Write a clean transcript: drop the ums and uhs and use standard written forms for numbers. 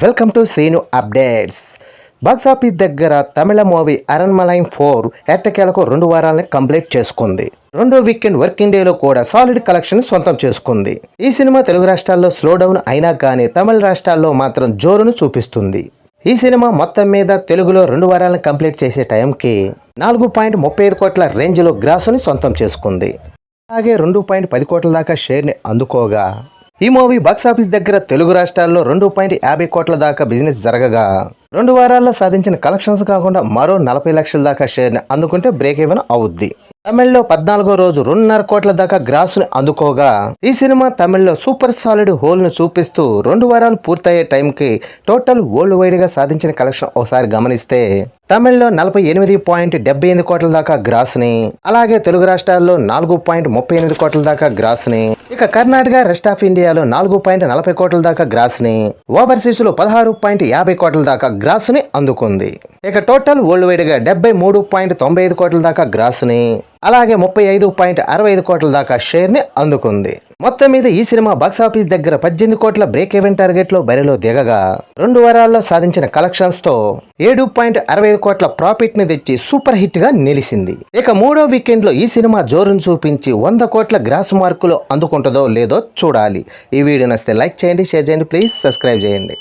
Welcome to Seenu updates. Box office దగ్గర తమిళ movie అరణ్మలై 4 ఎట్టకేలకు 2 వారాలని కంప్లీట్ చేసుకుంది. రెండో వీకెండ్ వర్కింగ్ డేలో కూడా సాలిడ్ కలెక్షన్ సొంతం చేసుకుంది. ఈ సినిమా తెలుగు రాష్ట్రాల్లో స్లో డౌన్ అయినా కానీ తమిళ రాష్ట్రాల్లో మాత్రం జోరును చూపిస్తుంది. ఈ సినిమా మొత్తం మీద తెలుగులో 2 వారాలను కంప్లీట్ చేసే టైంకి 4.35 కోట్ల రేంజ్లో గ్రాసుని సొంతం చేసుకుంది. అలాగే 2.10 కోట్ల దాకా షేర్ని అందుకోగా ఈ మూవీ బాక్సాఫీస్ దగ్గర తెలుగు రాష్ట్రాల్లో 2.50 కోట్ల దాకా బిజినెస్ జరగగా 2 వారాల్లో సాధించిన కలెక్షన్స్ కాకుండా మరో 40 లక్షల దాకా షేర్ని అందుకుంటే బ్రేక్ ఈవెన్ అవుద్ది. తమిళ్లో 14వ రోజు 2.5 కోట్ల దాకా గ్రాస్ని అందుకోగా ఈ సినిమా తమిళ్లో సూపర్ సాలిడ్ హోల్ను చూపిస్తూ 2 వారాలు పూర్తయ్యే టైంకి టోటల్ వరల్డ్ వైడ్గా సాధించిన కలెక్షన్ ఒకసారి గమనిస్తే తమిళ్లో 48.78 కోట్ల దాకా గ్రాస్ని, అలాగే తెలుగు రాష్ట్రాల్లో 4.38 కోట్ల దాకా గ్రాస్ని, ఇక కర్ణాటక రెస్ట్ ఆఫ్ ఇండియాలో 4.40 కోట్ల దాకా గ్రాస్ని, ఓవర్సీస్లో 16.50 కోట్ల దాకా గ్రాస్ని అందుకుంది. ఇక టోటల్ వరల్డ్ వైడ్గా 73.95 కోట్ల దాకా గ్రాస్ని, అలాగే 35.65 కోట్ల దాకా షేర్ని అందుకుంది. మొత్తం మీద ఈ సినిమా బాక్సాఫీస్ దగ్గర 18 కోట్ల బ్రేక్ ఈవెన్ టార్గెట్లో బరిలో దిగగా 2 వారాల్లో సాధించిన కలెక్షన్స్తో 7.65 కోట్ల ప్రాఫిట్ని తెచ్చి సూపర్ హిట్గా నిలిచింది. ఇక మూడో వీకెండ్లో ఈ సినిమా జోరును చూపించి 100 కోట్ల గ్రాస్ మార్కులో అందుకుంటుందో లేదో చూడాలి. ఈ వీడియో నచ్చితే లైక్ చేయండి, షేర్ చేయండి, ప్లీజ్ సబ్స్క్రైబ్ చేయండి.